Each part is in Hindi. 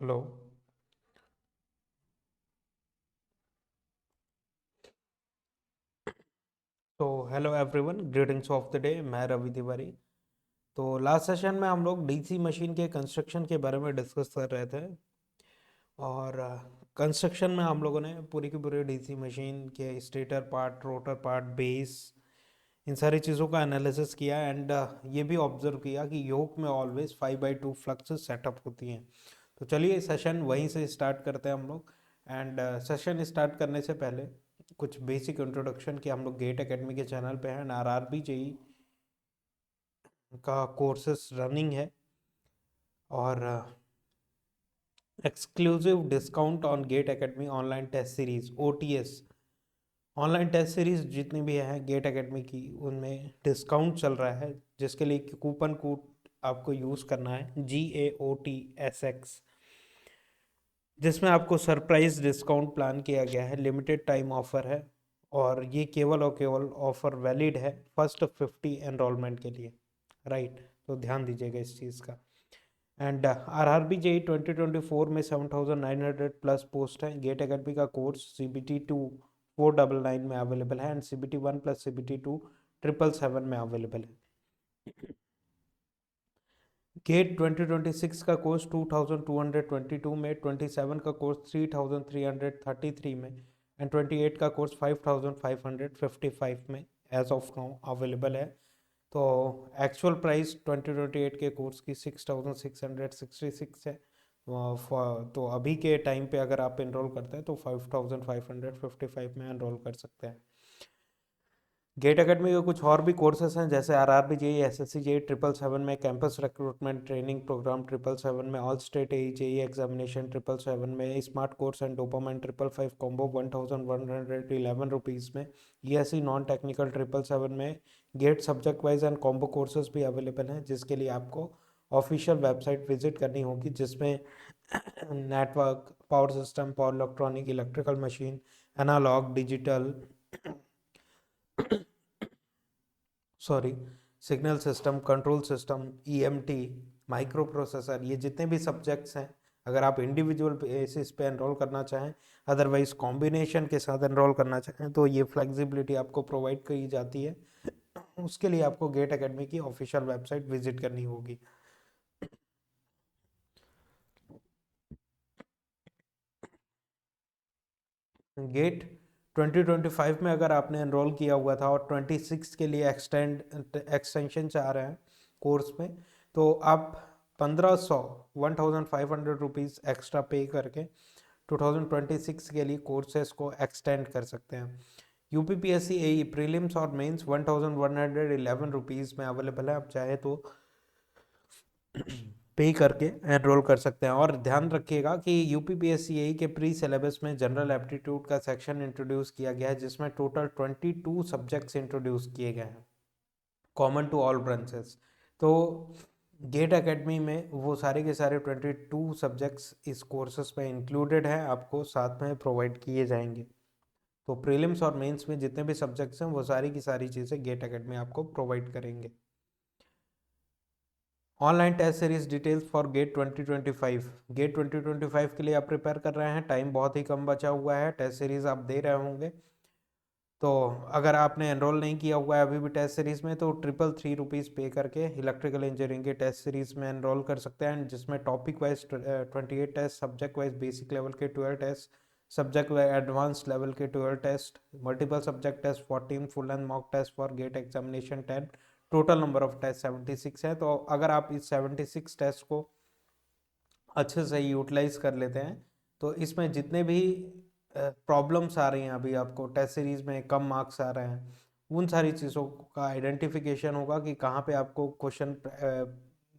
हेलो। तो hello everyone, greetings of the day. मैं रवि तिवारी। तो लास्ट सेशन में हम लोग डीसी मशीन के कंस्ट्रक्शन के बारे में डिस्कस कर रहे थे। और कंस्ट्रक्शन में हम लोगों ने पूरी की पूरी डीसी मशीन के stator part, rotor part, base, इन सारी चीज़ों का एनालिसिस किया। एंड ये भी ऑब्जर्व किया कि योक में ऑलवेज 5/2 फ्लक्स सेटअप होती हैं। तो चलिए सेशन वहीं से स्टार्ट करते हैं हम लोग। एंड सेशन स्टार्ट करने से पहले कुछ बेसिक इंट्रोडक्शन कि हम लोग गेट एकेडमी के चैनल पे हैं। आरआरबी जेई का कोर्सेस रनिंग है और exclusive discount on GATE Academy online test series OTS। Online test series जितनी भी है गेट एकेडमी की, उनमें डिस्काउंट चल रहा है, जिसके लिए कूपन कोड आपको यूज़ करना है GAOTSX, जिसमें आपको सरप्राइज डिस्काउंट प्लान किया गया है। लिमिटेड टाइम ऑफर है और ये केवल और केवल ऑफर वैलिड है फर्स्ट 50 एनरोलमेंट के लिए। राइट, तो ध्यान दीजिएगा इस चीज़ का। एंड आरआरबी जेई 2024 में 7,900+ पोस्ट है। गेट एकेडमी का कोर्स CBT 2 499 में अवेलेबल है एंड CBT 1 + CBT 2 777 में अवेलेबल है। गेट 2026 का कोर्स 2,222 में, 27 का कोर्स 3,333 में एंड 28 का कोर्स 5,555 में एज ऑफ नाउ अवेलेबल है। तो एक्चुअल प्राइस 2028 के कोर्स की 6,666 है। तो अभी के टाइम पे अगर आप इनरोल करते हैं तो 5,555 में इनरोल कर सकते हैं। गेट एकेडमी के कुछ और भी कोर्सेस हैं, जैसे आरआरबी जेई, SSC जेई 777 में, कैंपस रिक्रूटमेंट ट्रेनिंग प्रोग्राम 777 में, ऑल स्टेट जेई एग्जामिनेशन 777 में, smart course and dopamine 555 combo 1,111 rupees में, ESE नॉन टेक्निकल 777 में। GATE subject wise and combo courses भी अवेलेबल हैं, जिसके लिए आपको ऑफिशियल वेबसाइट विजिट करनी होगी, जिसमें network, power system, power electronic, electrical machine, analog, digital, sorry, signal system, control system, EMT, microprocessor, ये जितने भी सब्जेक्ट्स हैं, अगर आप इंडिविजुअल बेसिस पे एनरोल करना चाहें, अदरवाइज कॉम्बिनेशन के साथ एनरोल करना चाहें, तो ये फ्लेक्सिबिलिटी आपको प्रोवाइड की जाती है। उसके लिए आपको गेट एकेडमी की ऑफिशियल वेबसाइट विजिट करनी होगी। गेट 2025 में अगर आपने एनरोल किया हुआ था और 26 के लिए एक्सटेंशन चाह रहे हैं कोर्स में, तो आप 1,500 रुपीज़ एक्स्ट्रा पे करके 2026 के लिए कोर्सेज को एक्सटेंड कर सकते हैं। UPPSC AE प्रीलिम्स और मेंस 1,111 रुपीज़ में अवेलेबल है। आप चाहे तो पे करके एनरोल कर सकते हैं। और ध्यान रखिएगा कि UPPSC के प्री सिलेबस में जनरल एप्टीट्यूड का सेक्शन इंट्रोड्यूस किया गया है, जिसमें टोटल 22 सब्जेक्ट्स इंट्रोड्यूस किए गए हैं, कॉमन टू ऑल ब्रांचेस। तो गेट एकेडमी में वो सारे के सारे 22 सब्जेक्ट्स इस कोर्सेज में इंक्लूडेड हैं, आपको साथ में प्रोवाइड किए जाएंगे। तो प्रीलिम्स और मेंस में जितने भी सब्जेक्ट्स हैं, वो सारी की सारी चीज़ें गेट एकेडमी आपको प्रोवाइड करेंगे। Online test series details for GATE 2025। GATE 2025 के लिए आप प्रिपेयर कर रहे हैं, टाइम बहुत ही कम बचा हुआ है, टेस्ट सीरीज आप दे रहे होंगे। तो अगर आपने एनरोल नहीं किया हुआ है अभी भी टेस्ट सीरीज में, तो 333 रुपीज़ पे करके इलेक्ट्रिकल इंजीनियरिंग के टेस्ट सीरीज में एनरोल कर सकते हैं, जिसमें topic wise 28 test, subject wise basic level के 12 test, subject wise advance level के 12 test, multiple subject test 14, full and mock test for GATE examination 10। Total number of test 76 है। तो अगर आप इस 76 टेस्ट को अच्छे से यूटिलाइज कर लेते हैं, तो इसमें जितने भी प्रॉब्लम्स आ रही हैं, अभी आपको टेस्ट सीरीज में कम मार्क्स आ रहे हैं, उन सारी चीज़ों का आइडेंटिफिकेशन होगा कि कहाँ पे आपको क्वेश्चन,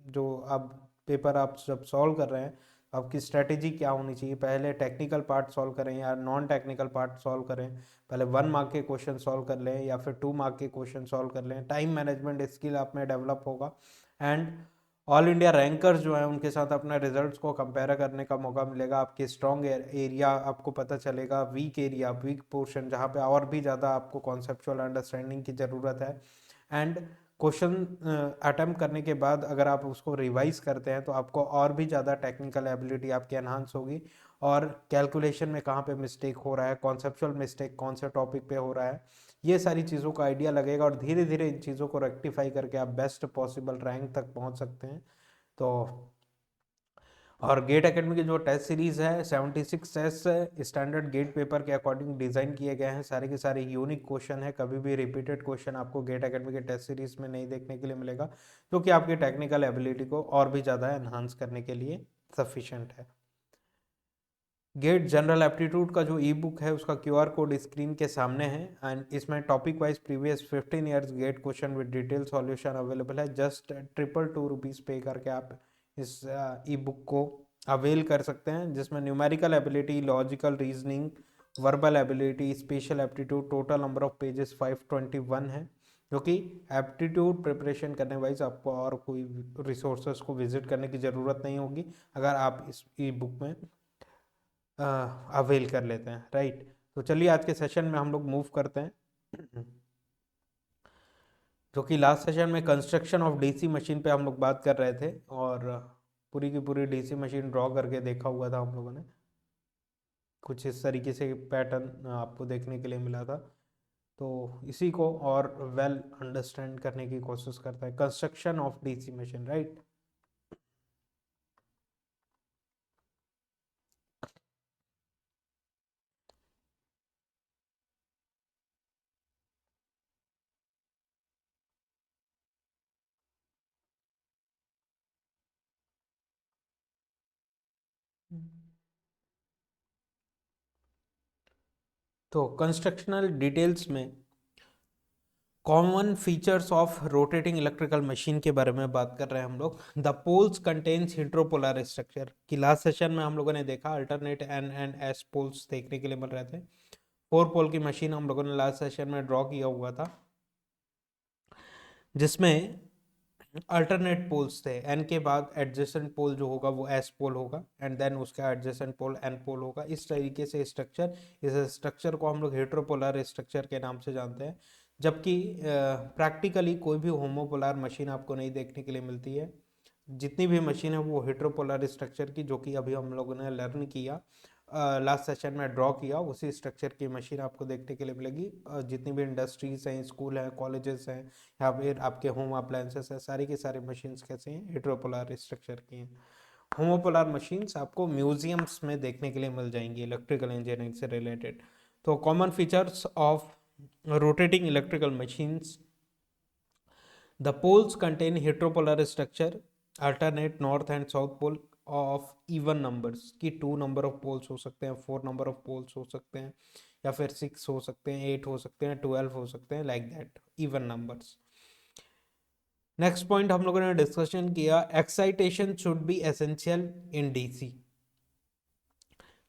जो आप पेपर आप जब सॉल्व कर रहे हैं, आपकी स्ट्रेटेजी क्या होनी चाहिए, पहले टेक्निकल पार्ट सॉल्व करें या नॉन टेक्निकल पार्ट सॉल्व करें, पहले 1 मार्क के क्वेश्चन सॉल्व कर लें या फिर 2 मार्क के क्वेश्चन सॉल्व कर लें। टाइम मैनेजमेंट स्किल आप में डेवलप होगा एंड ऑल इंडिया रैंकर्स जो हैं उनके साथ अपने रिजल्ट्स को कंपेयर करने का मौका मिलेगा। आपके स्ट्रॉन्ग एरिया आपको पता चलेगा, वीक एरिया, वीक पोर्शन, जहाँ पे और भी ज़्यादा आपको कॉन्सेप्चुअल अंडरस्टैंडिंग की ज़रूरत है। एंड क्वेश्चन अटेम्प्ट करने के बाद अगर आप उसको रिवाइज करते हैं तो आपको और भी ज़्यादा टेक्निकल एबिलिटी आपकी एनहांस होगी, और कैलकुलेशन में कहाँ पे मिस्टेक हो रहा है, कॉन्सेप्चुअल मिस्टेक कौन से टॉपिक पे हो रहा है, ये सारी चीज़ों का आइडिया लगेगा, और धीरे धीरे इन चीज़ों को रेक्टिफाई करके आप बेस्ट पॉसिबल रैंक तक पहुँच सकते हैं। तो और गेट एकेडमी की जो टेस्ट सीरीज है 76 टेस्ट स्टैंडर्ड गेट पेपर के अकॉर्डिंग डिजाइन किए गए हैं, सारे के सारे यूनिक क्वेश्चन है, कभी भी रिपीटेड क्वेश्चन आपको गेट एकेडमी के टेस्ट सीरीज में नहीं देखने के लिए मिलेगा, जो कि आपकी टेक्निकल एबिलिटी को और भी ज़्यादा एनहांस करने के लिए सफिशिएंट है। गेट जनरल एप्टीट्यूड का जो ई बुक है उसका क्यूआर कोड स्क्रीन के सामने है, एंड इसमें topic wise previous 15 years GATE question with detail solution available है। जस्ट 222 रुपीज़ पे करके आप इस ई बुक को अवेल कर सकते हैं, जिसमें numerical ability, logical reasoning, verbal ability, special aptitude, total number of pages 521 है, जो कि एप्टीट्यूड प्रिपरेशन करने वाइज आपको और कोई रिसोर्सेज को विजिट करने की ज़रूरत नहीं होगी अगर आप इस ई बुक में अवेल कर लेते हैं, राइट। तो चलिए आज के सेशन में हम लोग मूव करते हैं, जो कि लास्ट सेशन में कंस्ट्रक्शन ऑफ डीसी मशीन पे हम लोग बात कर रहे थे, और पूरी की पूरी डीसी मशीन ड्रॉ करके देखा हुआ था हम लोगों ने, कुछ इस तरीके से पैटर्न आपको देखने के लिए मिला था। तो इसी को और वेल अंडरस्टैंड करने की कोशिश करता है construction of DC machine, right. तो कंस्ट्रक्शनल डिटेल्स में common features of rotating electrical machine के बारे में बात कर रहे हैं हम लोग। The poles contains heteropolar structure की लास्ट सेशन में हम लोगों ने देखा alternate N and S poles देखने के लिए मिल रहे थे। 4 पोल की मशीन हम लोगों ने लास्ट सेशन में ड्रॉ किया हुआ था, जिसमें अल्टरनेट पोल्स थे, एन के बाद एडजेसेंट पोल जो होगा वो एस पोल होगा, एंड देन उसका एडजेसेंट पोल एन पोल होगा। इस तरीके से स्ट्रक्चर, इस स्ट्रक्चर को हम लोग हेट्रोपोलर स्ट्रक्चर के नाम से जानते हैं, जबकि प्रैक्टिकली कोई भी होमोपोलर मशीन आपको नहीं देखने के लिए मिलती है। जितनी भी मशीन है वो हेट्रोपोलर स्ट्रक्चर की, जो कि अभी हम लोगों ने लर्न किया, लास्ट सेशन में ड्रॉ किया, उसी स्ट्रक्चर की मशीन आपको देखने के लिए मिलेगी। जितनी भी इंडस्ट्रीज हैं, स्कूल हैं, कॉलेजेस हैं, या फिर आपके होम अप्लायंसेस हैं, सारी की सारी मशीन्स कैसे हैं, हेट्रोपोलर स्ट्रक्चर की हैं। होमोपोलर मशीन्स आपको म्यूजियम्स में देखने के लिए मिल जाएंगी इलेक्ट्रिकल इंजीनियरिंग से रिलेटेड। तो common features of rotating electrical machines, the poles contain heteropolar structure, alternate north and south pole of even numbers, की 2 नंबर ऑफ पोल्स हो सकते हैं, 4 नंबर ऑफ पोल्स हो सकते हैं, या फिर 6 हो सकते हैं, 8 हो सकते हैं, 12 हो सकते हैं, like that even numbers. Next point हम लोगों ने डिस्कशन किया, excitation should be essential in DC.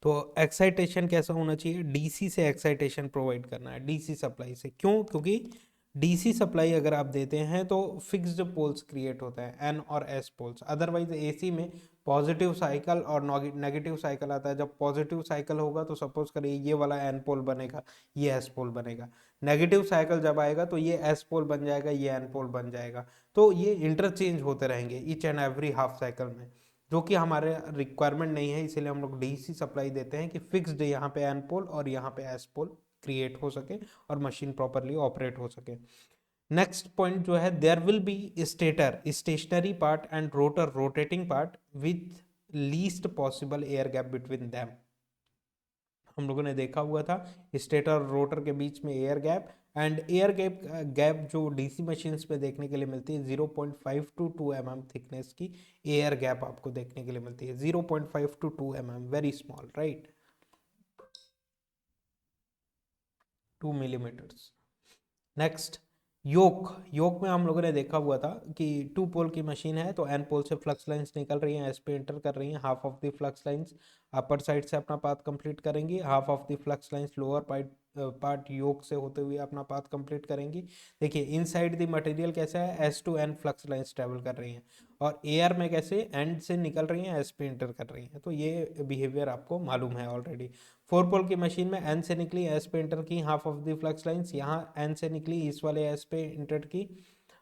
तो एक्साइटेशन कैसा होना चाहिए, डीसी से एक्साइटेशन प्रोवाइड करना है, डीसी सप्लाई से। क्यों? क्योंकि डीसी सप्लाई अगर आप देते हैं तो फिक्स्ड पोल्स क्रिएट होता है, एन और एस पोल्स। अदरवाइज एसी में पॉजिटिव साइकिल और नेगेटिव साइकिल आता है। जब पॉजिटिव साइकिल होगा तो सपोज करिए ये वाला एन पोल बनेगा, ये एस पोल बनेगा। नेगेटिव साइकिल जब आएगा तो ये एस पोल बन जाएगा, ये एन पोल बन जाएगा। तो ये इंटरचेंज होते रहेंगे each and every half cycle में, जो कि हमारे रिक्वायरमेंट नहीं है। इसीलिए हम लोग डीसी सप्लाई देते हैं कि फिक्स्ड यहाँ पे एन पोल और यहाँ पे एस पोल क्रिएट हो सके और मशीन प्रॉपरली ऑपरेट हो सके। नेक्स्ट पॉइंट जो है, there will be stator stationary part and rotor rotating part with least possible air gap between them. हम लोगों ने देखा हुआ था स्टेटर और रोटर के बीच में air gap, and air gap जो डीसी मशीन्स पे देखने के लिए मिलती है 0.5 टू 2 mm थिकनेस की एयर गैप आपको देखने के लिए मिलती है। 0.5 to 2 mm, very small, right, 2 millimetres. Next, yoke में हम लोगों ने देखा हुआ था कि 2 पोल की मशीन है तो एन पोल से फ्लक्स लाइंस निकल रही हैं, एस पे एंटर कर रही हैं। Half of the flux lines upper side से अपना पाथ कंप्लीट करेंगी, half of the flux lines lower part yoke से होते हुए अपना पाथ कंप्लीट करेंगी। देखिए इनसाइड द मटेरियल कैसा है, S to N flux lines travel कर रही हैं, और एयर में कैसे एंड से निकल रही हैं, एस पे एंटर कर रही हैं। तो ये बिहेवियर आपको मालूम है ऑलरेडी। 4 पोल की मशीन में एन से निकली, एस पे एंटर की, half of the flux lines, यहाँ एन से निकली, इस वाले एस पे इंटर की,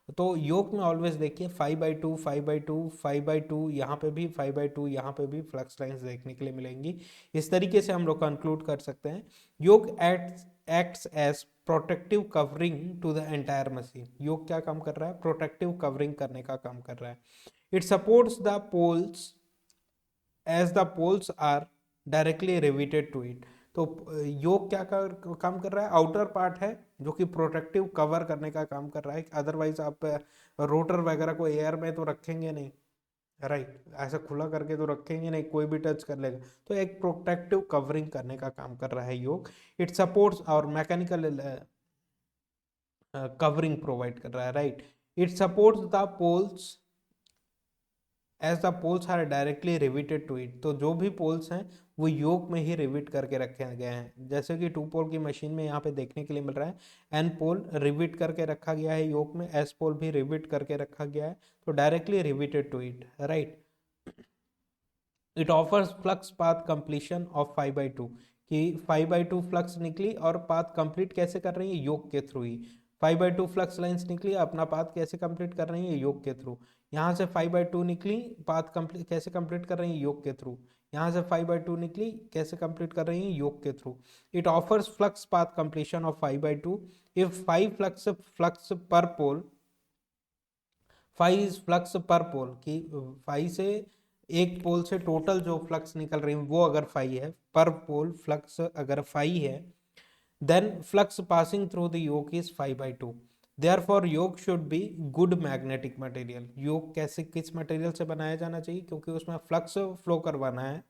तो योग में ऑलवेज देखिए 5/2 5/2 5/2, यहाँ पे भी 5/2, यहाँ पे भी फ्लक्स लाइंस देखने के लिए मिलेंगी। इस तरीके से हम लोग कंक्लूड कर सकते हैं yoke acts as protective covering to the entire machine. Yoke क्या काम कर रहा है? प्रोटेक्टिव कवरिंग करने का काम कर रहा है। It supports the poles as the poles are directly riveted to it. तो योग क्या काम कर रहा है? आउटर पार्ट है जो कि प्रोटेक्टिव कवर करने का काम कर रहा है। अदरवाइज आप रोटर वगैरह को एयर में तो रखेंगे नहीं, राइट, ऐसा खुला करके तो रखेंगे नहीं, कोई भी टच कर लेगा। तो एक प्रोटेक्टिव कवरिंग करने का काम कर रहा है योग। इट सपोर्ट्स और मैकेनिकल कवरिंग प्रोवाइड कर रहा है, right. It supports the poles as the poles are directly riveted to it. तो जो भी पोल्स हैं वो योक में ही रिविट करके रखे गए हैं। जैसे कि 2 पोल की मशीन में यहाँ पे देखने के लिए मिल रहा है, एन पोल रिविट करके रखा गया है योक में, एस पोल भी रिविट करके रखा गया है, तो directly riveted to it, right. It offers flux path completion of 5/2, कि 5/2 फ्लक्स निकली और पाथ कंप्लीट कैसे कर रही है? योग के थ्रू ही। 5/2 फ्लक्स लाइंस निकली, अपना पाथ कैसे कंप्लीट कर रही है? योग के थ्रू। यहाँ से 5/2 निकली, पाथ कंप्लीट कैसे कंप्लीट कर रही है? योग के थ्रू। यहाँ से 5/2 निकली, कैसे कंप्लीट कर रही है? योग के through. It offers flux path completion of 5/2 if 5 flux पर पोल, 5 इज फ्लक्स पर पोल, कि 5 से एक पोल से टोटल जो फ्लक्स निकल रही है वो अगर 5 है, पर पोल फ्लक्स अगर 5 है, then flux passing through the yoke is 5/2। Therefore yoke should be good magnetic material. Yoke कैसे, किस मटेरियल से बनाया जाना चाहिए? क्योंकि उसमें फ्लक्स फ्लो करवाना है,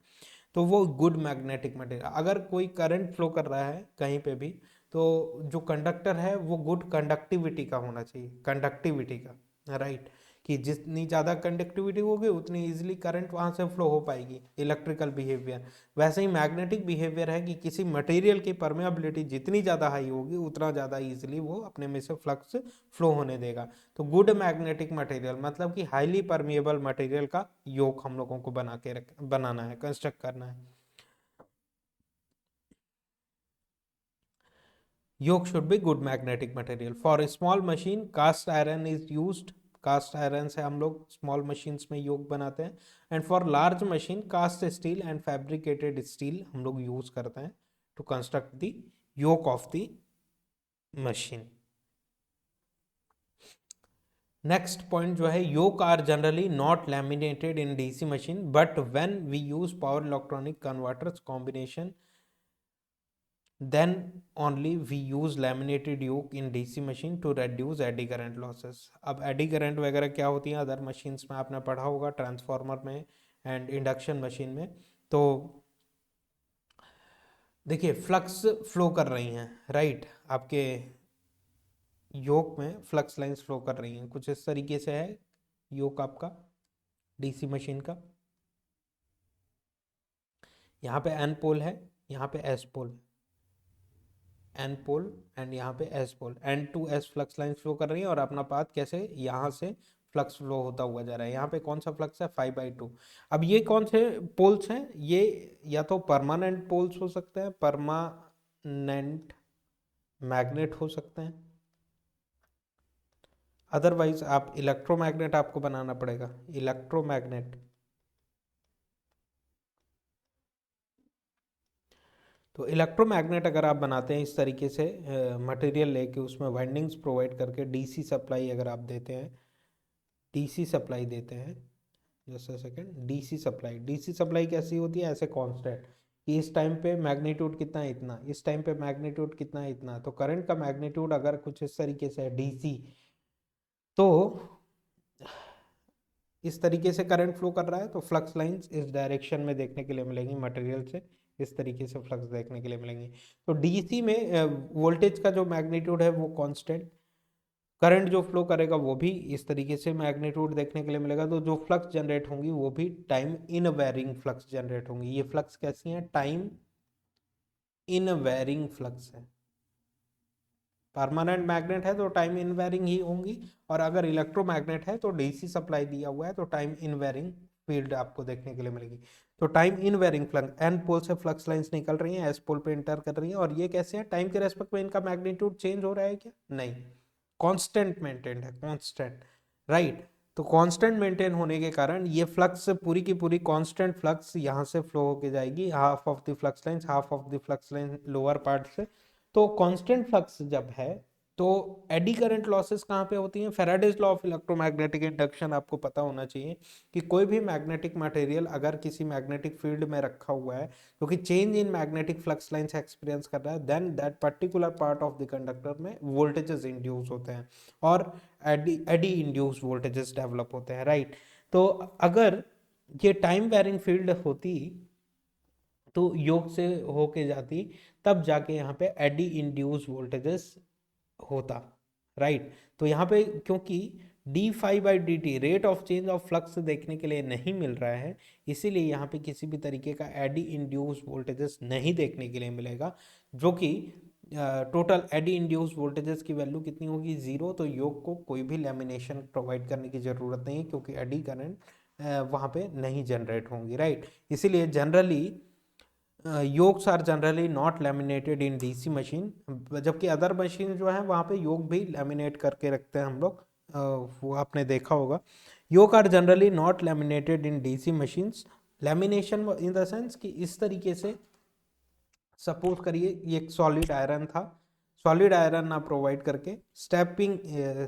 तो वो गुड मैग्नेटिक मटेरियल। अगर कोई करंट फ्लो कर रहा है कहीं पे भी, तो जो कंडक्टर है वो गुड कंडक्टिविटी का होना चाहिए, कंडक्टिविटी का, राइट, कि जितनी ज़्यादा कंडक्टिविटी होगी उतनी इजीली करंट वहाँ से फ्लो हो पाएगी। इलेक्ट्रिकल बिहेवियर वैसे ही मैग्नेटिक बिहेवियर है कि किसी मटेरियल की परमेबिलिटी जितनी ज़्यादा हाई होगी उतना ज़्यादा इजीली वो अपने में से फ्लक्स फ्लो होने देगा। तो गुड मैग्नेटिक मटेरियल मतलब कि हाईली परमिएबल मटेरियल का योक हम लोगों को बनाना है, कंस्ट्रक्ट करना है। Yoke should be good magnetic material. For a small machine, cast iron is used. Cast iron से हम लोग स्मॉल मशीन्स में योक बनाते हैं। And for large machine cast steel and fabricated steel हम लोग यूज करते हैं to construct the yoke of the machine. Next point जो है, yoke are generally not laminated in DC machine, but when we use power electronic converters combination then only we use laminated yoke in DC machine to reduce eddy current losses। अब eddy current वगैरह क्या होती है अदर मशीन्स में आपने पढ़ा होगा, ट्रांसफार्मर में एंड इंडक्शन मशीन में। तो देखिए फ्लक्स फ्लो कर रही हैं, राइट, आपके योक में फ्लक्स लाइंस फ्लो कर रही हैं, कुछ इस तरीके से है योक आपका डीसी मशीन का। यहाँ पे एन पोल है, यहाँ पे एस पोल है, एन पोल एंड यहाँ पे S pole, N to S flux line flow कर रही है और अपना पाथ कैसे यहाँ से फ्लक्स फ्लो होता हुआ जा रहा है। यहाँ पे कौन सा फ्लक्स है? 5/2। अब ये कौन से पोल्स हैं? ये या तो परमानेंट पोल्स हो सकते हैं, परमानेंट मैग्नेट हो सकते हैं, अदरवाइज आप इलेक्ट्रोमैग्नेट आपको बनाना पड़ेगा, इलेक्ट्रोमैग्नेट। तो इलेक्ट्रोमैग्नेट अगर आप बनाते हैं इस तरीके से मटेरियल लेके उसमें वाइंडिंग्स प्रोवाइड करके डीसी सप्लाई अगर आप देते हैं, डीसी सप्लाई देते हैं, just a second, DC supply कैसी होती है? ऐसे कांस्टेंट कि इस टाइम पे मैग्नीट्यूड कितना है? इतना। इस टाइम पे मैग्नीट्यूड कितना है? इतना। तो करंट का मैग्नीट्यूड अगर कुछ इस तरीके से है डीसी, तो इस तरीके से करंट फ्लो कर रहा है, तो फ्लक्स लाइंस इस डायरेक्शन में देखने के लिए मिलेंगी, मटेरियल से इस तरीके से फ्लक्स देखने के लिए मिलेंगी। तो डीसी में वोल्टेज का जो मैग्नीट्यूड है वो कांस्टेंट, करंट जो फ्लो करेगा वो भी इस तरीके से मैग्नीट्यूड देखने के लिए मिलेगा। तो जो फ्लक्स जनरेट होंगी वो भी time in varying flux generate होंगी। ये फ्लक्स कैसी हैं? टाइम इन वेरिंग फ्लक्स है। परमानेंट मैग्नेट है तो टाइम इन वेरिंग ही होंगी, और अगर इलेक्ट्रोमैग्नेट है तो डीसी सप्लाई दिया हुआ है तो टाइम इन वेरिंग फील्ड आपको देखने के लिए मिलेगी। तो time in varying flux, N pole से फ्लक्स लाइंस निकल रही हैं, एस पोल पे इंटर कर रही हैं, और ये कैसे हैं? टाइम के रेस्पेक्ट में इनका मैग्नीट्यूड चेंज हो रहा है क्या? नहीं, कांस्टेंट मेंटेन है, कांस्टेंट, राइट। तो कांस्टेंट मेंटेन होने के कारण ये फ्लक्स पूरी की पूरी कांस्टेंट फ्लक्स यहाँ से फ्लो होके जाएगी, half of the flux lines, half of the flux line lower part से। तो कांस्टेंट फ्लक्स जब है तो एडी करंट लॉसेस कहाँ पे होती हैं? Faraday's law of electromagnetic induction आपको पता होना चाहिए कि कोई भी मैग्नेटिक मटेरियल अगर किसी मैग्नेटिक फील्ड में रखा हुआ है क्योंकि change in magnetic flux lines experience कर रहा है, then that particular part of the conductor में वोल्टेजेस इंड्यूस होते हैं और एडी इंड्यूस वोल्टेजेस डेवलप होते हैं, राइट। तो अगर ये टाइम वेरिंग फील्ड होती तो योग से होके जाती, तब जाके यहाँ पे एडी इंड्यूस वोल्टेजेस होता, राइट। तो यहाँ पे क्योंकि d phi by d t rate of change of flux देखने के लिए नहीं मिल रहा है, इसीलिए यहाँ पे किसी भी तरीके का एडी इंड्यूस वोल्टेजेस नहीं देखने के लिए मिलेगा, जो कि टोटल एडी इंड्यूस वोल्टेजेस की वैल्यू कितनी होगी? 0। तो योग को कोई भी लैमिनेशन प्रोवाइड करने की जरूरत नहीं है क्योंकि एडी करंट वहाँ पे नहीं जनरेट होंगी, राइट। इसीलिए generally yokes are generally not laminated in DC machine, जबकि अदर मशीन जो है वहाँ पे योग भी लैमिनेट करके रखते हैं हम लोग, वो आपने देखा होगा। Yoke are generally not laminated in DC machines. Lamination in the sense कि इस तरीके से, सपोज करिए ये एक सॉलिड आयरन था, सॉलिड आयरन ना प्रोवाइड करके स्टेपिंग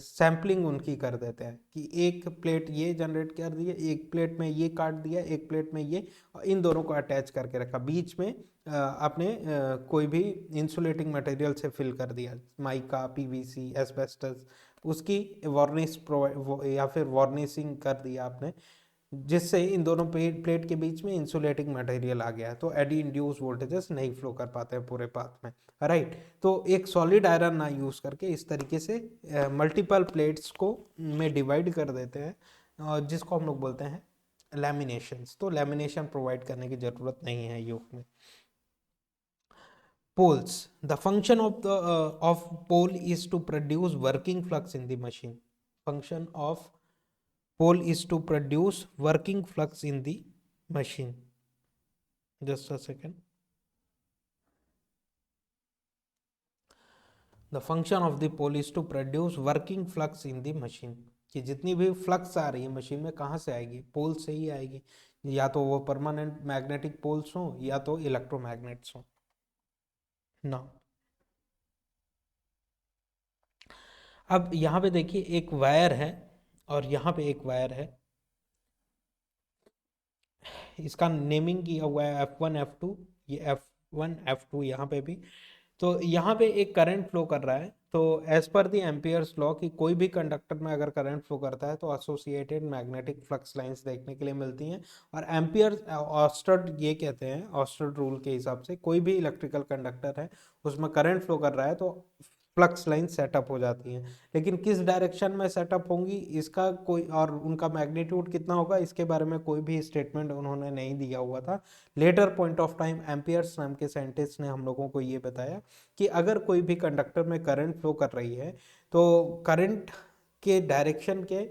सैम्पलिंग उनकी कर देते हैं कि एक प्लेट ये जनरेट कर दिया, एक प्लेट में ये काट दिया, एक प्लेट में ये, और इन दोनों को अटैच करके रखा, बीच में आपने कोई भी इंसुलेटिंग मटेरियल से फिल कर दिया, माइका, पीवीसी, एस्बेस्टस, उसकी वार्निश प्रोवाइड या फिर वार्निशिंग कर दिया आपने, जिससे इन दोनों प्लेट के बीच में इंसुलेटिंग मटेरियल आ गया, तो एडी इंड्यूस वोल्टेजेस नहीं फ्लो कर पाते हैं पूरे पाथ में, राइट। तो एक सॉलिड आयरन ना यूज करके इस तरीके से मल्टीपल प्लेट्स को में डिवाइड कर देते हैं, जिसको हम लोग बोलते हैं लैमिनेशंस। तो लैमिनेशन प्रोवाइड करने की जरूरत नहीं है योक में। poles, the function of pole is to produce working flux in the machine. Function of pole is to produce working flux in the machine. Just a second. The function of the pole is to produce working flux in the machine. कि जितनी भी फ्लक्स आ रही है मशीन में कहाँ से आएगी? पोल से ही आएगी, या तो वो परमानेंट मैग्नेटिक पोल्स हो या तो इलेक्ट्रोमैग्नेट्स हो ना। अब यहाँ पे देखिए एक वायर है और यहाँ पे एक वायर है, इसका नेमिंग किया हुआ है F1 F2, ये F1 F2 यहाँ पे भी। तो यहाँ पे एक करंट फ्लो कर रहा है, तो एज पर दी एम्पियर्स लॉ कि कोई भी कंडक्टर में अगर करंट फ्लो करता है तो एसोसिएटेड मैग्नेटिक फ्लक्स लाइंस देखने के लिए मिलती हैं। और एम्पियर ऑस्टर्ड ये कहते हैं, ऑस्टर्ड रूल के हिसाब से कोई भी इलेक्ट्रिकल कंडक्टर है उसमें करंट फ्लो कर रहा है तो फ्लक्स लाइन सेटअप हो जाती हैं, लेकिन किस डायरेक्शन में सेटअप होंगी इसका कोई, और उनका मैग्नीट्यूड कितना होगा इसके बारे में कोई भी स्टेटमेंट उन्होंने नहीं दिया हुआ था। Later point of time Ampere's नाम के साइंटिस्ट ने हम लोगों को ये बताया कि अगर कोई भी कंडक्टर में करंट फ्लो कर रही है तो करंट के डायरेक्शन के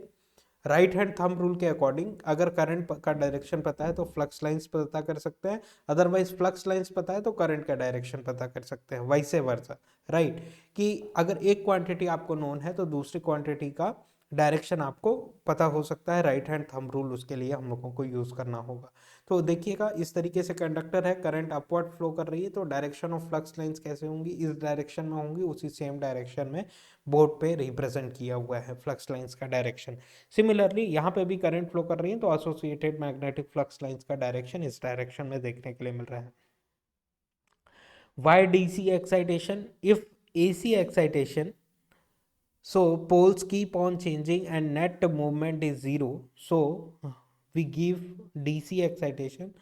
राइट हैंड थंब रूल के अकॉर्डिंग अगर करंट का डायरेक्शन पता है तो फ्लक्स लाइंस पता कर सकते हैं, अदरवाइज फ्लक्स लाइंस पता है तो करंट का डायरेक्शन पता कर सकते हैं, वैसे वर्सा, राइट। कि अगर एक क्वांटिटी आपको नोन है तो दूसरी क्वांटिटी का डायरेक्शन आपको पता हो सकता है, राइट हैंड थंब रूल उसके लिए हम लोगों को यूज करना होगा। तो देखिएगा इस तरीके से कंडक्टर है, करंट अपवर्ड फ्लो कर रही है तो डायरेक्शन ऑफ फ्लक्स लाइंस कैसे होंगी? इस डायरेक्शन में होंगी, उसी सेम डायरेक्शन में बोर्ड पे रिप्रेजेंट किया हुआ है फ्लक्स लाइंस का डायरेक्शन। सिमिलरली यहाँ पे भी करंट फ्लो कर रही है तो एसोसिएटेड मैग्नेटिक फ्लक्स लाइंस का डायरेक्शन इस डायरेक्शन में देखने के लिए मिल रहा है। Why DC excitation? If AC excitation, so poles keep on changing and net movement is zero, so we give DC excitation,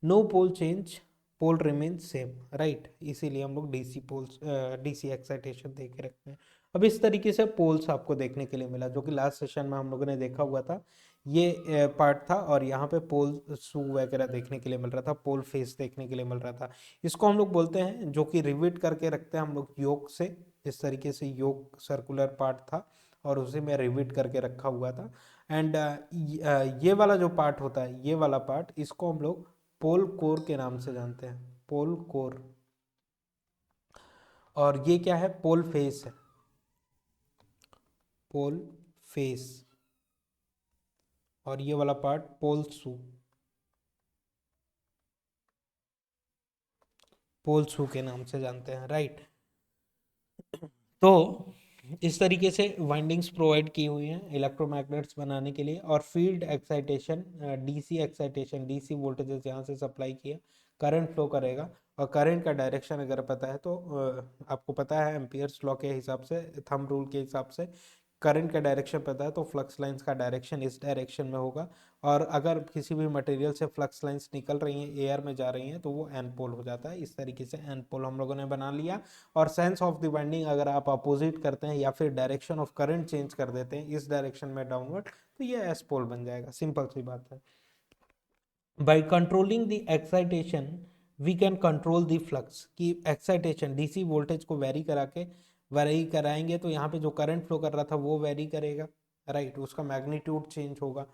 no pole change, pole remain same, right. इसीलिए हम लोग डीसी पोल्स डीसी एक्साइटेशन दे के रखते हैं। अब इस तरीके से पोल्स आपको देखने के लिए मिला जो कि लास्ट सेशन में हम लोगों ने देखा हुआ था, ये पार्ट था, और यहाँ पे पोल शू वगैरह देखने के लिए मिल रहा था, पोल फेस देखने के लिए मिल रहा था। इसको हम लोग बोलते हैं, जो कि रिविट करके रखते हैं हम लोग योक से, इस तरीके से योक सर्कुलर पार्ट था और उसे मैं रिविट करके रखा हुआ था। एंड ये वाला जो पार्ट होता है, ये वाला पार्ट, इसको हम लोग पोल कोर के नाम से जानते हैं, पोल कोर। और ये क्या है? पोल फेस है। पोल फेस, और ये वाला पार्ट पोल शू, पोल शू के नाम से जानते हैं, राइट। तो इस तरीके से वाइंडिंग्स प्रोवाइड की हुई हैं इलेक्ट्रोमैग्नेट्स बनाने के लिए। और field excitation, DC excitation, DC voltages यहाँ से सप्लाई किया, करंट फ्लो करेगा। और करंट का डायरेक्शन अगर पता है तो आपको पता है एम्पियर्स लॉ के हिसाब से, थंब रूल के हिसाब से, करंट का डायरेक्शन पता है तो फ्लक्स लाइंस का डायरेक्शन इस डायरेक्शन में होगा। और अगर किसी भी मटेरियल से फ्लक्स लाइंस निकल रही हैं, एयर में जा रही हैं, तो वो एन पोल हो जाता है। इस तरीके से एन पोल हम लोगों ने बना लिया। और सेंस ऑफ द वाइंडिंग अगर आप अपोजिट करते हैं या फिर डायरेक्शन ऑफ करंट चेंज कर देते हैं इस डायरेक्शन में डाउनवर्ड, तो ये एस पोल बन जाएगा। सिंपल सी बात है। By controlling the excitation we can control the flux, की एक्साइटेशन डीसी वोल्टेज को वेरी कराएंगे तो यहाँ पे जो करंट फ्लो कर रहा था वो वेरी करेगा, राइट। उसका मैग्नीट्यूड चेंज होगा,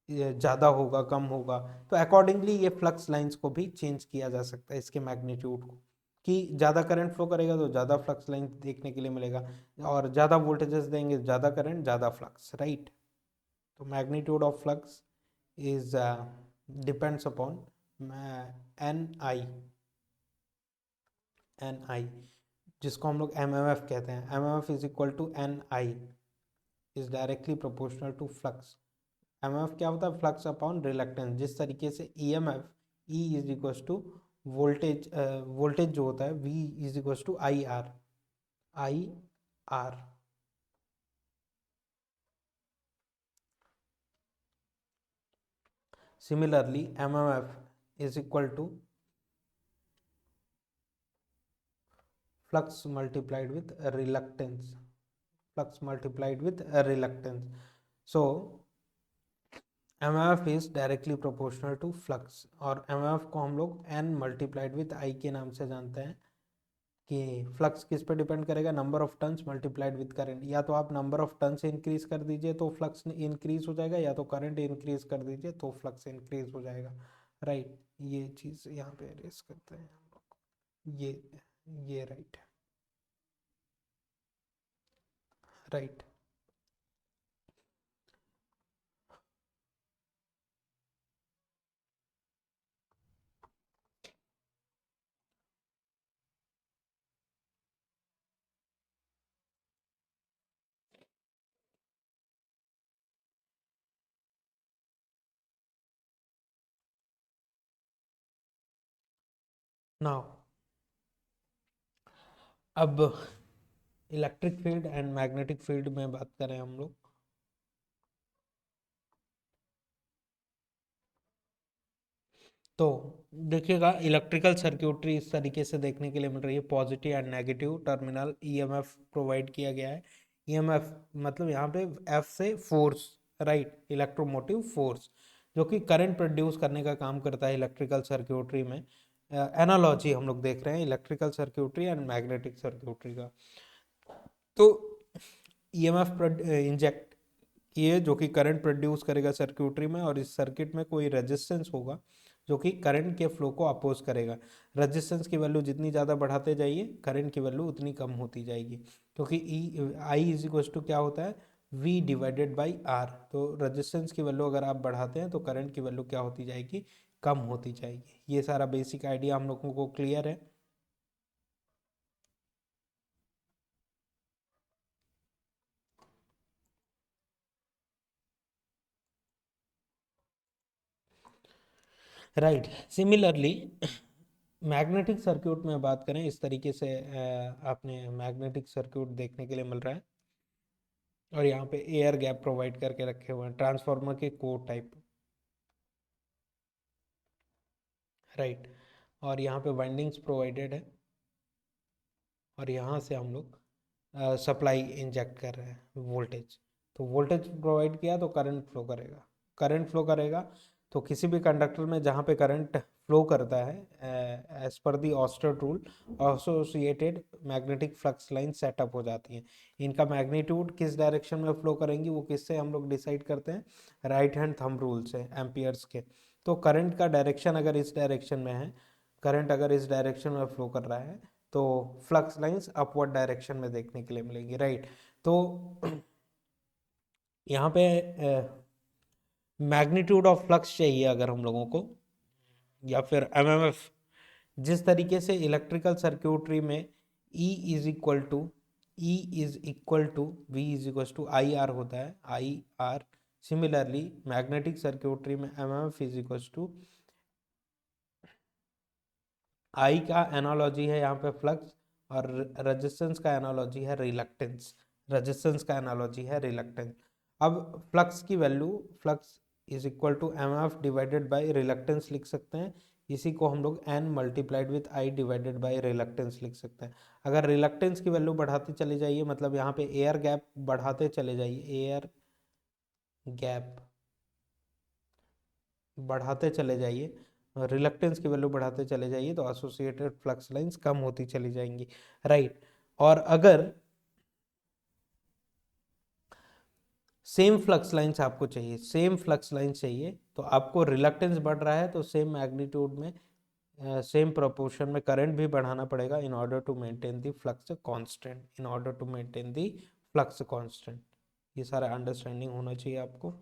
ज़्यादा होगा, कम होगा। तो अकॉर्डिंगली ये फ्लक्स लाइंस को भी चेंज किया जा सकता है, इसके मैग्नीट्यूड को, कि ज़्यादा करंट फ्लो करेगा तो ज़्यादा फ्लक्स लाइन देखने के लिए मिलेगा, और ज़्यादा वोल्टेजेस देंगे ज़्यादा करंट ज़्यादा फ्लक्स, राइट। तो magnitude of flux is depends upon N I, जिसको हम लोग एम एम एफ कहते हैं। M M F is equal to N I, is directly proportional to flux. M F क्या होता है? Flux upon reluctance. जिस तरीके से E M F, E is equal to voltage, voltage जो होता है V is equal to I R, I R. Similarly M M F is equal to flux multiplied with reluctance, flux multiplied with reluctance. So MMF is directly proportional to flux, और MMF को हम लोग n multiplied with I के नाम से जानते हैं। कि फ्लक्स किस पे डिपेंड करेगा? Number of turns multiplied with current. या तो आप नंबर ऑफ टर्न्स इंक्रीज कर दीजिए तो फ्लक्स इंक्रीज हो जाएगा, या तो करंट इंक्रीज कर दीजिए तो फ्लक्स इंक्रीज हो जाएगा, राइट। ये चीज़ यहाँ पे रेस करते हैं हम लोग, ये राइट है, राइट। नाउ अब electric field and magnetic field में बात करें हम लोग। तो देखिएगा इलेक्ट्रिकल सर्क्यूटरी इस तरीके से देखने के लिए मिल रही है। Positive and negative terminal EMF provide किया गया है। ईएमएफ मतलब यहाँ पे एफ से फोर्स, राइट, इलेक्ट्रोमोटिव फोर्स, जो कि करंट प्रोड्यूस करने का काम करता है इलेक्ट्रिकल सर्क्यूटरी में। एनालॉजी हम लोग देख रहे हैं इलेक्ट्रिकल सर्क्यूटरी एंड मैग्नेटिक सर्क्यूटरी का। तो ईएमएफ इंजेक्ट किए जो कि करंट प्रोड्यूस करेगा सर्क्यूटरी में, और इस सर्किट में कोई रेजिस्टेंस होगा जो कि करंट के फ्लो को अपोज करेगा। रेजिस्टेंस की वैल्यू जितनी ज़्यादा बढ़ाते जाइए करंट की वैल्यू उतनी कम होती जाएगी, क्योंकि E I is equal to क्या होता है? V divided by R. तो रेजिस्टेंस की वैल्यू अगर आप बढ़ाते हैं तो करंट की वैल्यू क्या होती जाएगी? कम होती जाएगी। ये सारा बेसिक आइडिया हम लोगों को क्लियर है। राइट। सिमिलरली मैग्नेटिक सर्क्यूट में बात करें, इस तरीके से आपने मैग्नेटिक सर्क्यूट देखने के लिए मिल रहा है, और यहाँ पे एयर गैप प्रोवाइड करके रखे हुए हैं ट्रांसफार्मर के कोर टाइप, राइट। और यहाँ पे वाइंडिंग्स प्रोवाइडेड है, और यहाँ से हम लोग सप्लाई इंजेक्ट कर रहे हैं वोल्टेज। तो वोल्टेज प्रोवाइड किया तो करंट फ्लो करेगा, करंट फ्लो करेगा। तो किसी भी कंडक्टर में जहाँ पे करंट फ्लो करता है, एज पर दी ऑस्टर rule, associated magnetic flux line setup हो जाती हैं। इनका मैग्नीट्यूड किस डायरेक्शन में फ्लो करेंगी वो किससे हम लोग डिसाइड करते हैं? राइट हैंड थंब रूल से, एम्पियर्स के। तो करंट का डायरेक्शन अगर इस डायरेक्शन में है, करंट अगर इस डायरेक्शन में फ्लो कर रहा है तो फ्लक्स लाइंस अपवर्ड डायरेक्शन में देखने के लिए मिलेगी, राइट। तो यहाँ पे मैग्नीट्यूड ऑफ फ्लक्स चाहिए अगर हम लोगों को, या फिर एमएमएफ। जिस तरीके से इलेक्ट्रिकल सर्क्यूटरी में E is equal to V is equal to IR होता है, IR। सिमिलरली मैग्नेटिक सर्क्यूटरी में MMF is equal to I का एनालॉजी है यहाँ पे फ्लक्स, और रेजिस्टेंस का एनालॉजी है रिलक्टेंस। रेजिस्टेंस का एनालॉजी है रिलक्टेंस। अब फ्लक्स की value, flux is equal to MF divided by reluctance लिख सकते हैं। इसी को हम लोग N multiplied with I divided by reluctance लिख सकते हैं। अगर रिलक्टेंस की वैल्यू बढ़ाते चले जाइए, मतलब यहाँ पे एयर गैप बढ़ाते चले जाइए, एयर गैप बढ़ाते चले जाइए, रिलक्टेंस की वैल्यू बढ़ाते चले जाइए, तो एसोसिएटेड फ्लक्स लाइंस कम होती चली जाएंगी, राइट। और अगर सेम फ्लक्स लाइंस आपको चाहिए, सेम फ्लक्स लाइंस चाहिए, तो आपको रिलक्टेंस बढ़ रहा है तो सेम मैग्नीट्यूड में, सेम प्रोपोर्शन में करंट भी बढ़ाना पड़ेगा in order to maintain the flux constant, in order to maintain the flux constant. ये सारा अंडरस्टैंडिंग होना चाहिए आपको।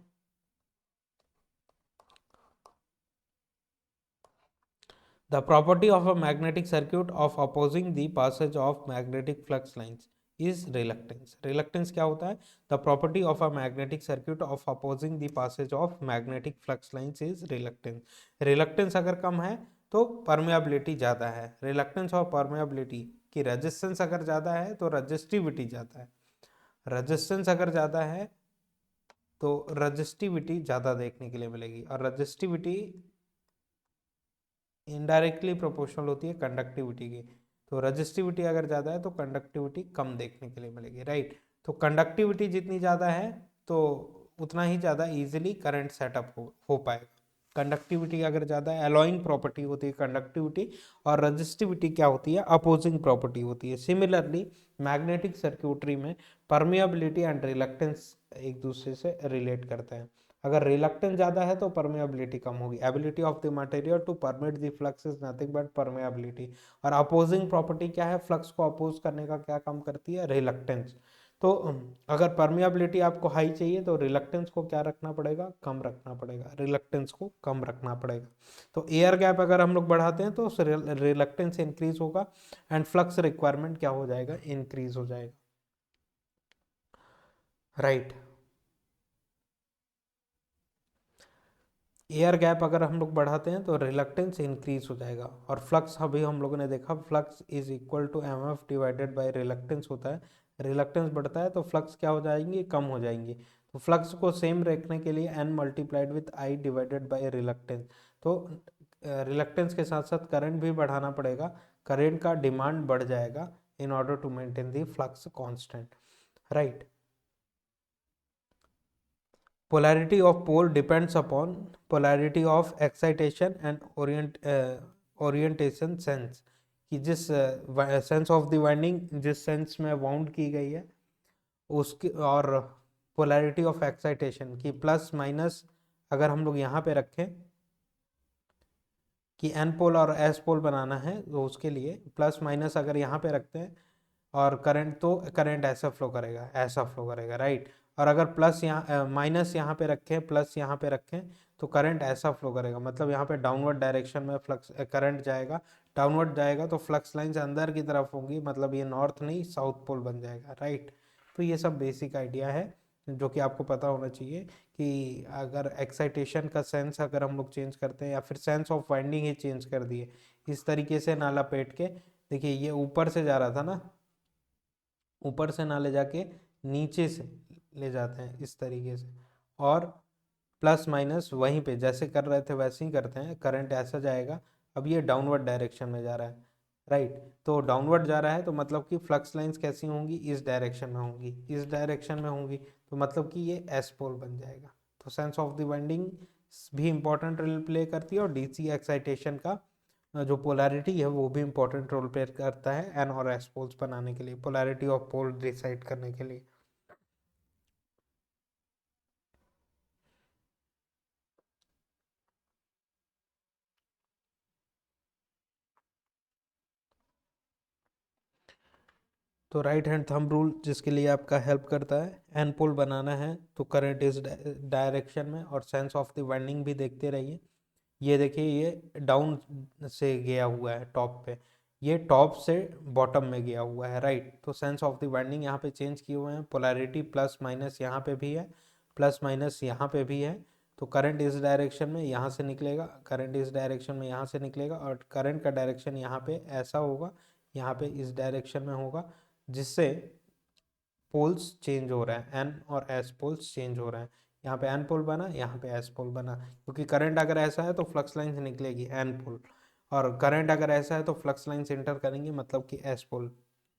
The property of a magnetic circuit of opposing the passage of magnetic flux lines is reluctance. Reluctance क्या होता है? The property of a magnetic circuit of opposing the passage of magnetic flux lines is reluctance. Reluctance अगर कम है तो permeability ज़्यादा है। Reluctance और permeability की resistance अगर ज़्यादा है तो resistivity ज़्यादा है। resistance अगर ज़्यादा है तो resistivity ज़्यादा देखने के लिए मिलेगी, और resistivity इनडायरेक्टली प्रोपोर्शनल होती है कंडक्टिविटी की। तो रजिस्टिविटी अगर ज़्यादा है तो कंडक्टिविटी कम देखने के लिए मिलेगी, राइट। तो कंडक्टिविटी जितनी ज़्यादा है तो उतना ही ज़्यादा इजीली करंट सेटअप हो पाएगा। कंडक्टिविटी अगर ज़्यादा है, अलॉइंग प्रॉपर्टी होती है कंडक्टिविटी, और रजिस्टिविटी क्या होती है, अपोजिंग प्रॉपर्टी होती है। सिमिलरली मैग्नेटिक सर्क्यूटरी में परमिएबिलिटी एंड रिलक्टेंस एक दूसरे से रिलेट करते हैं। अगर रिलक्टेंस ज़्यादा है तो परमेबिलिटी कम होगी। Ability of the material to permit the flux is nothing but permeability. और अपोजिंग प्रॉपर्टी क्या है, फ्लक्स को अपोज करने का क्या काम करती है, रिलक्टेंस। तो अगर परमिएबिलिटी आपको हाई चाहिए तो रिलक्टेंस को क्या रखना पड़ेगा, कम रखना पड़ेगा, रिलक्टेंस को कम रखना पड़ेगा। तो एयर गैप अगर हम लोग बढ़ाते हैं तो रिलक्टेंस इंक्रीज होगा एंड फ्लक्स रिक्वायरमेंट क्या हो जाएगा, इंक्रीज हो जाएगा, राइट। एयर गैप अगर हम लोग बढ़ाते हैं तो रिलक्टेंस इंक्रीज हो जाएगा, और फ्लक्स अभी हम लोगों ने देखा flux is equal to MF divided by reluctance होता है। रिलक्टेंस बढ़ता है तो फ्लक्स क्या हो जाएंगी, कम हो जाएंगी। तो फ्लक्स को सेम रखने के लिए N multiplied with I divided by reluctance. तो रिलक्टेंस के साथ साथ करंट भी बढ़ाना पड़ेगा, करंट का डिमांड बढ़ जाएगा in order to maintain the flux constant, right. Polarity of pole depends upon polarity of excitation and orientation sense, कि जिस सेंस ऑफ द वाइंडिंग जिस सेंस में वाउंड की गई है उसकी, और पोलैरिटी ऑफ एक्साइटेशन की प्लस माइनस अगर हम लोग यहाँ पे रखें कि एन पोल और एस पोल बनाना है तो उसके लिए प्लस माइनस अगर यहाँ पे रखते हैं, और करंट तो करंट ऐसा फ्लो करेगा, ऐसा फ्लो करेगा, राइट। और अगर प्लस यहाँ माइनस यहाँ पे रखें, प्लस यहाँ पे रखें, तो करंट ऐसा फ्लो करेगा, मतलब यहाँ पे डाउनवर्ड डायरेक्शन में फ्लक्स करंट जाएगा, डाउनवर्ड जाएगा तो फ्लक्स लाइंस अंदर की तरफ होंगी, मतलब ये नॉर्थ नहीं साउथ पोल बन जाएगा, राइट। तो ये सब बेसिक आइडिया है जो कि आपको पता होना चाहिए कि अगर एक्साइटेशन का सेंस अगर हम लोग चेंज करते हैं या फिर sense of winding he change कर दिए इस तरीके से ना लपेट के, देखिए ये ऊपर से जा रहा था ना, ऊपर से ना ले जाके नीचे से ले जाते हैं इस तरीके से, और प्लस माइनस वहीं पे जैसे कर रहे थे वैसे ही करते हैं, करंट ऐसा जाएगा। अब ये डाउनवर्ड डायरेक्शन में जा रहा है, राइट। तो डाउनवर्ड जा रहा है तो मतलब कि फ्लक्स लाइंस कैसी होंगी, इस डायरेक्शन में होंगी, इस डायरेक्शन में होंगी, तो मतलब कि ये एस पोल बन जाएगा। तो सेंस ऑफ द वाइंडिंग भी इंपॉर्टेंट रोल प्ले करती है, और डीसी एक्साइटेशन का जो पोलैरिटी है वो भी इंपॉर्टेंट रोल प्ले करता है एन और एस पोल्स बनाने के लिए, पोलैरिटी ऑफ पोल डिसाइड करने के लिए। तो राइट हैंड थंब रूल जिसके लिए आपका हेल्प करता है, एन पोल बनाना है तो करंट इस डायरेक्शन में, और सेंस ऑफ द वाइंडिंग भी देखते रहिए। ये देखिए ये डाउन से गया हुआ है टॉप पे, ये टॉप से बॉटम में गया हुआ है, राइट। तो सेंस ऑफ द वाइंडिंग यहाँ पे चेंज किए हुए हैं, पोलैरिटी प्लस माइनस यहाँ पे भी है, प्लस माइनस यहाँ पे भी है। तो करंट इस डायरेक्शन में यहाँ से निकलेगा, करंट इस डायरेक्शन में यहाँ से निकलेगा, और करंट का डायरेक्शन यहाँ पे ऐसा होगा, यहाँ पे इस डायरेक्शन में होगा, जिससे पोल्स चेंज हो रहे हैं, एन और एस पोल्स चेंज हो रहे हैं। यहाँ पे एन पोल बना, यहाँ पे एस पोल बना, क्योंकि करंट अगर ऐसा है तो फ्लक्स लाइन से निकलेगी एन पोल, और करंट अगर ऐसा है तो फ्लक्स लाइन से इंटर करेंगे, मतलब कि एस पोल,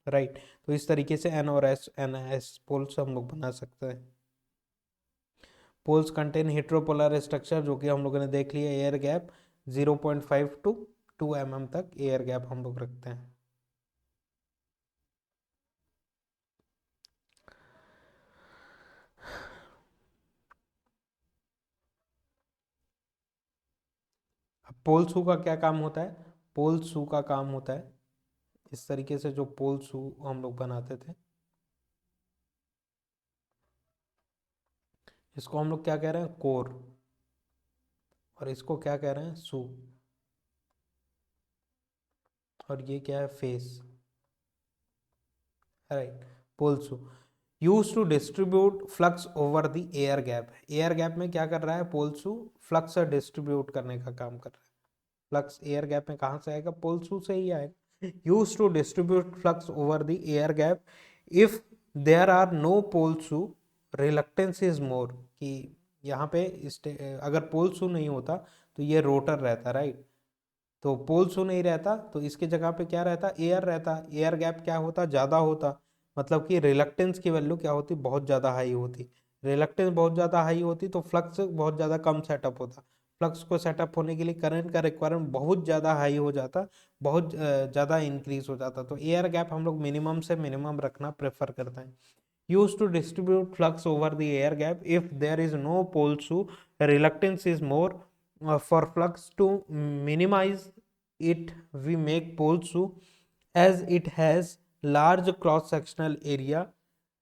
राइट। तो इस तरीके से एन और एस पोल्स हम लोग बना सकते हैं। पोल्स कंटेन हेट्रोपोलर स्ट्रक्चर, जो कि हम लोगों ने देख लिया, एयर गैप 0.5 टू 2 mm तक एयर गैप हम लोग रखते हैं। अब पोल शू का क्या काम होता है? पोल शू का काम होता है इस तरीके से, जो पोल शू हम लोग बनाते थे, इसको हम लोग क्या कह रहे हैं? कोर, और इसको क्या कह रहे हैं? शू, और ये क्या है? Face, right. Pole shoe use to distribute flux over the air gap. Air gap में क्या कर रहा है पोल शू? फ्लक्स डिस्ट्रीब्यूट करने का काम कर रहा है। फ्लक्स एयर गैप में कहाँ से आएगा? पोल शू से ही आएगा। Use to distribute flux over the air gap if there are no pole shoe, reluctance is more. कि यहाँ पे अगर पोल शू नहीं होता तो ये रोटर रहता, राइट। तो पोल शू नहीं रहता तो इसके जगह पे क्या रहता? एयर रहता। एयर गैप क्या होता? ज़्यादा होता, मतलब कि रिलक्टेंस की वैल्यू क्या होती? बहुत ज़्यादा हाई होती। रिलक्टेंस बहुत ज़्यादा हाई होती तो फ्लक्स बहुत ज़्यादा कम सेटअप होता। फ्लक्स को सेटअप होने के लिए करंट का रिक्वायरमेंट बहुत ज़्यादा हाई हो जाता, बहुत ज़्यादा इंक्रीज हो जाता। तो एयर गैप हम लोग मिनिमम से मिनिमम रखना प्रेफर करते हैं। Used to distribute flux over the air gap if there is no pole shoe, reluctance is more. For flux to minimize it, we make pole shoe as it has large cross sectional area,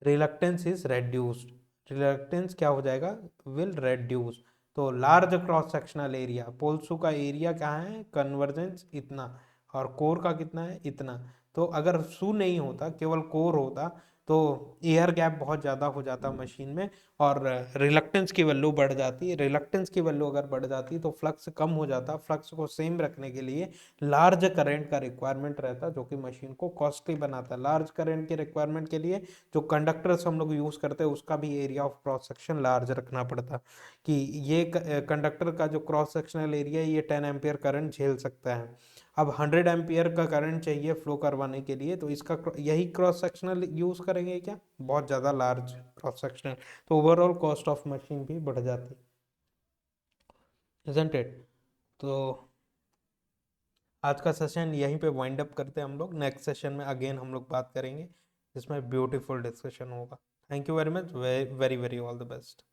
reluctance is reduced. reluctance क्या हो जाएगा? will reduce। तो लार्ज क्रॉस सेक्शनल एरिया, पोल शू का एरिया क्या है? कन्वर्जेंस इतना, और कोर का कितना है? इतना। तो अगर शू नहीं होता, केवल कोर होता, तो एयर गैप बहुत ज़्यादा हो जाता मशीन में, और रिलक्टेंस की वैल्यू बढ़ जाती। रिलक्टेंस की वैल्यू अगर बढ़ जाती तो फ्लक्स कम हो जाता। फ्लक्स को सेम रखने के लिए लार्ज करंट का रिक्वायरमेंट रहता, जो कि मशीन को कॉस्टली बनाता। लार्ज करंट के रिक्वायरमेंट के लिए जो कंडक्टर्स हम लोग यूज़ करते हैं उसका भी area of cross section large रखना पड़ता, कि ये कंडक्टर का जो क्रॉस सेक्शनल एरिया है ये 10 एम्पियर करंट झेल सकता है। अब 100 एम्पियर का करंट चाहिए फ्लो करवाने के लिए, तो इसका यही क्रॉस सेक्शनल यूज करेंगे क्या? बहुत ज़्यादा लार्ज क्रॉस सेक्शनल, तो ओवरऑल कॉस्ट ऑफ मशीन भी बढ़ जाती, इजंट इट? तो आज का सेशन यहीं पे वाइंड अप करते हैं हम लोग। नेक्स्ट सेशन में अगेन हम लोग बात करेंगे, जिसमें ब्यूटीफुल डिस्कशन होगा। Thank you very much, very very all the best.